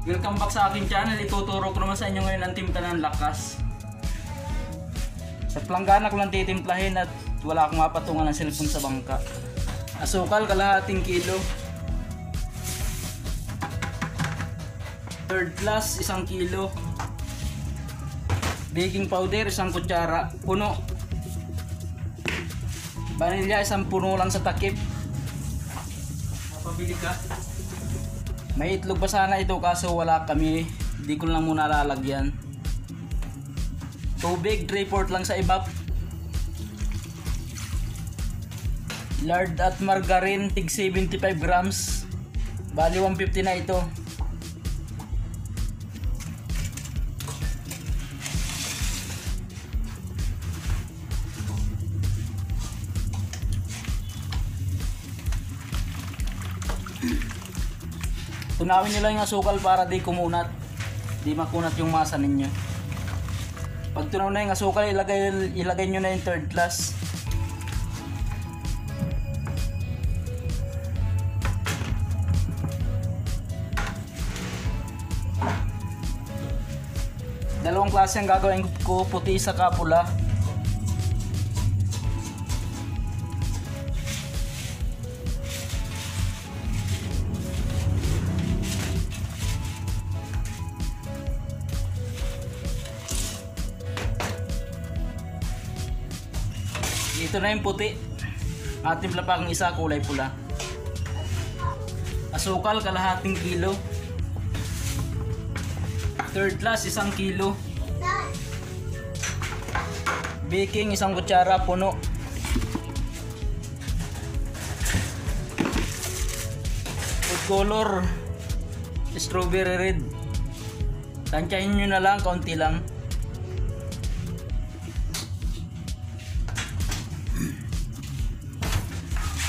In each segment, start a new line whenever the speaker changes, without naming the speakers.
Welcome back sa aking channel. Ituturo ko naman sa inyo ngayon ang timpla ng lakas. Sa planggana ko lang titimplahin at wala akong mapatungan ng cellphone sa bangka. Asukal, kalahating kilo. Third class, 1 kilo. Baking powder, 1 kutsara. Puno. Vanilya, 1 puno lang sa takip. Napabili ka? May itlog pa sana ito kaso wala kami. Hindi ko lang muna lalagyan. Tubig, 3/4 lang sa ibap. Lard at margarine, tig 75 grams. Bali 150 na ito. Tunawin nyo lang yung asukal para di kumunat. Di makunat yung masa ninyo. Pag tunaw na yung asukal, ilagay nyo na yung third class. Dalawang klase ang gagawin ko, puti sa kapula. Ito na yung puti. Timpla pa ang isa, kulay pula. Asukal, kalahating kilo. Third class, 1 kilo. Baking, 1 kutsara, puno. Food color, strawberry red. Tansyahin nyo na lang, kaunti lang.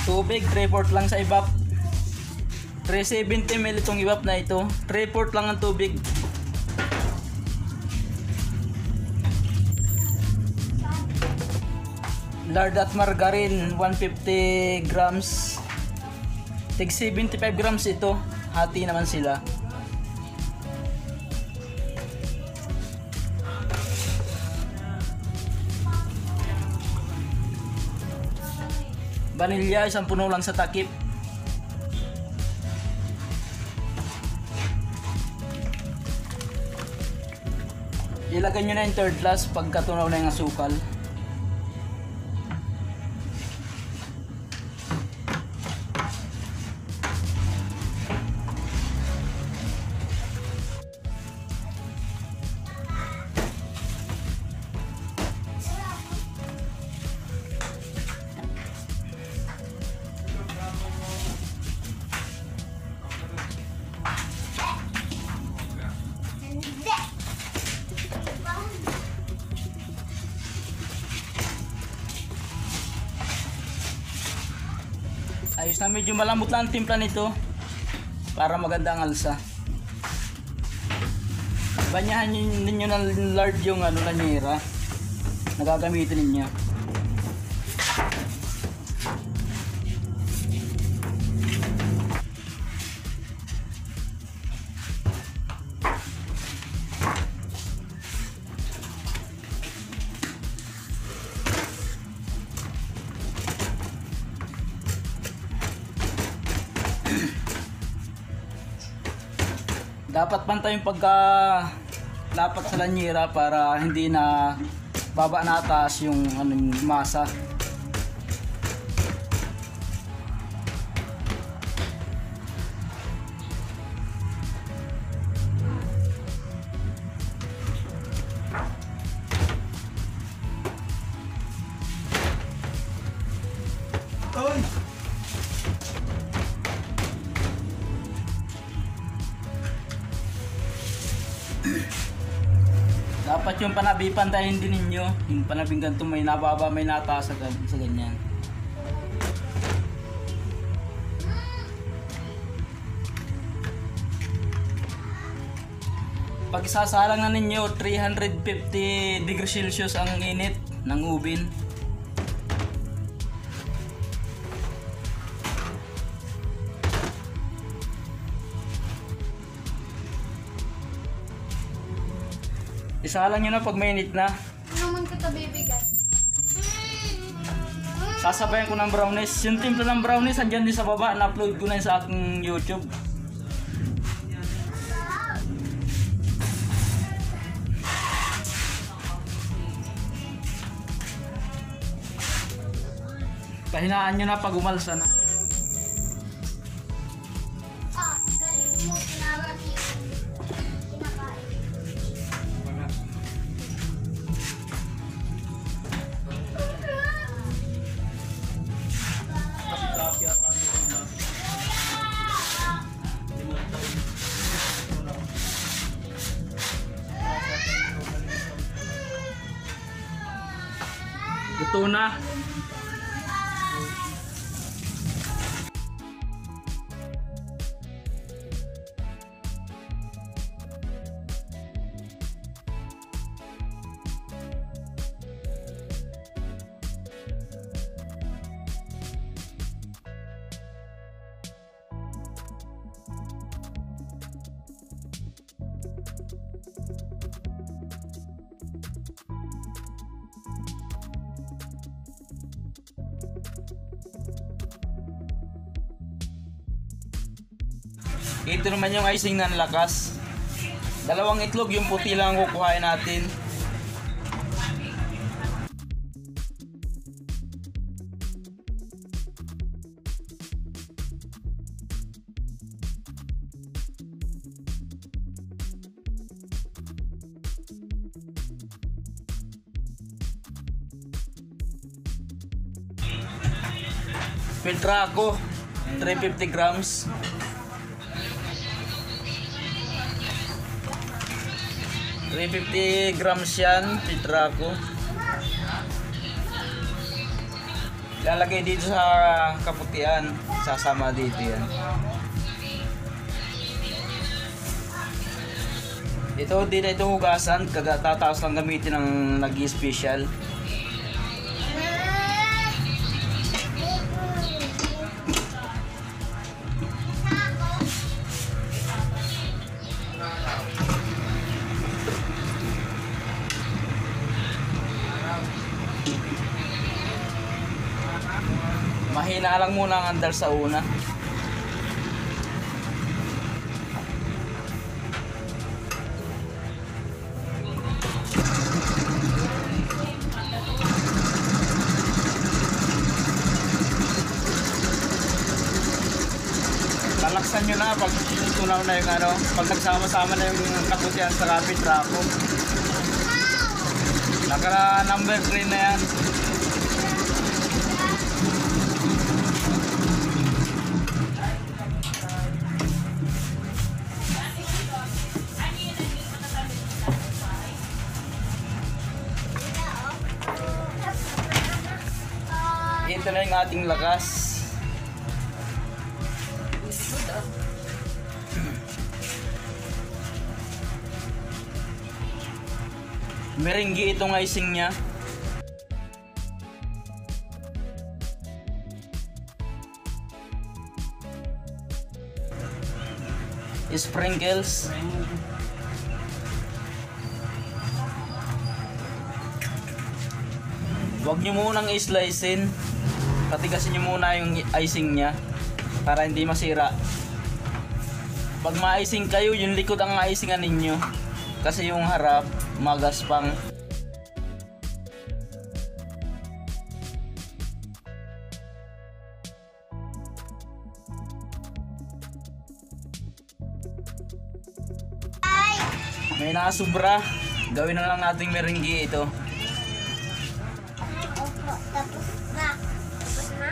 Tubig, 3/4 lang sa ibap. 370 ml itong ibap na ito. 3/4 lang ang tubig. Lard at margarine, 150 grams. Tig 75 grams ito. Hati naman sila. Vanilya, 1 puno lang sa takip. Ilagay nyo na yung third class pagkatunaw na yung asukal. Ayos na, medyo malambot lang ang timpla nito para maganda ang alsa. Banyahan ninyo ng lard yung lanyera na gagamitin ninyo. Dapat pantay yung pagka-lapat sa lanyera para hindi na baba na taas yung masa. Oy! Dapat yung panabi pantayin din ninyo. Yung panabing ganito may nababa, may nataas sa ganyan. Pag isasalang na ninyo, 350 degrees Celsius ang init ng ubin. Isalang nyo na pag mainit na.
Naman kita bibigat.
Sasabayan ko ng brownies. Yung timpla ng brownies, andyan din sa baba. Na-upload ko na yun sa aking YouTube. Pahinaan nyo na pag umalsa na.
Galing mo, tinawag kinakain.
Luto na. Ito naman yung icing ng lakas. Dalawang itlog, yung puti lang ang kukuhain natin. Filtra ako 350 grams. 350 grams yan, filtra ko. Lalagay dito sa kaputian, sasama dito yan. Ito, di na ito hugasan, tataas lang gamitin ng nag-special. Mahina lang muna ang andar sa una. Lalaksan nyo na pag tunaw na yung ano, pag nagsama-sama na yung kaputian sa kapit trako. Naka number 3 na yan. Ito na yung ating lakas. Merengue itong icing niya. Sprinkles. Huwag nyo munang i-slicein. Patigasin nyo muna yung icing niya para hindi masira. Pag ma-icing kayo, yung likod ang icingan ninyo. Kasi yung harap, magaspang. May nakasubra. Gawin na lang nating merengue ito.
Opo, tapos na. Tapos na?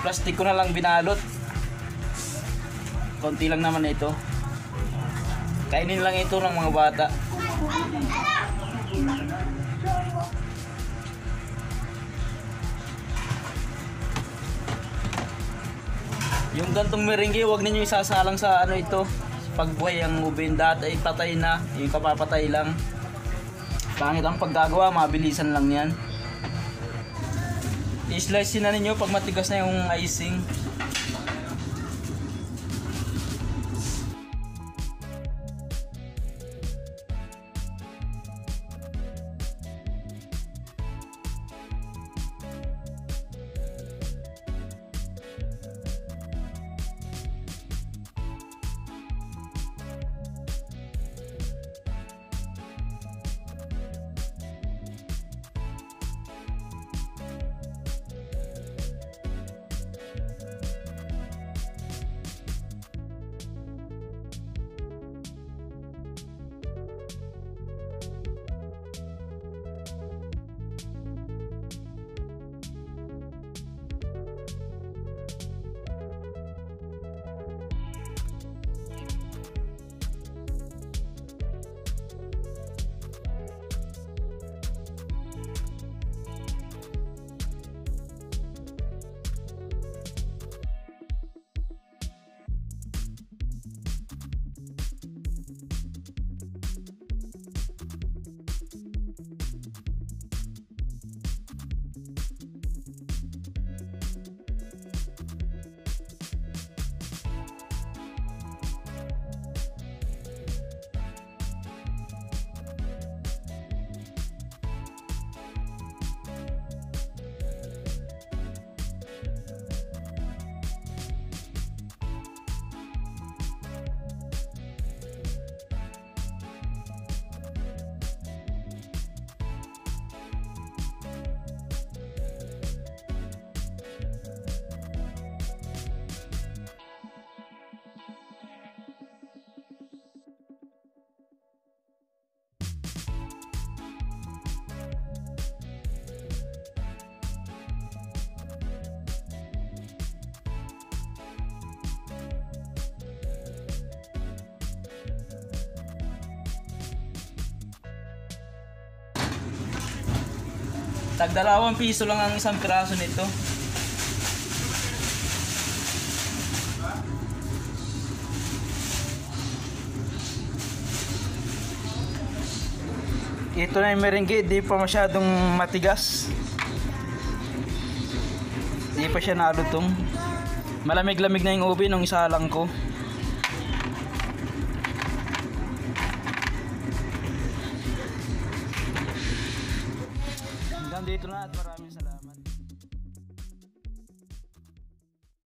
Plastic ko na lang binalot. Konti lang naman ito. Kainin lang ito ng mga bata. Yung gantong merengue, huwag ninyo isasalang sa ano ito. Pag buhay ang ubin, dati ay patay na. Yung kapapatay lang. Pangit ang paggagawa, mabilisan lang yan. I-slice na ninyo pag matigas na yung icing. Tag 2 piso lang ang isang piraso nito. Ito na yung merengue, di pa masyadong matigas. Di pa siya nalutong. Malamig-lamig na yung ube nung isa lang ko. Hanggang dito na at marami.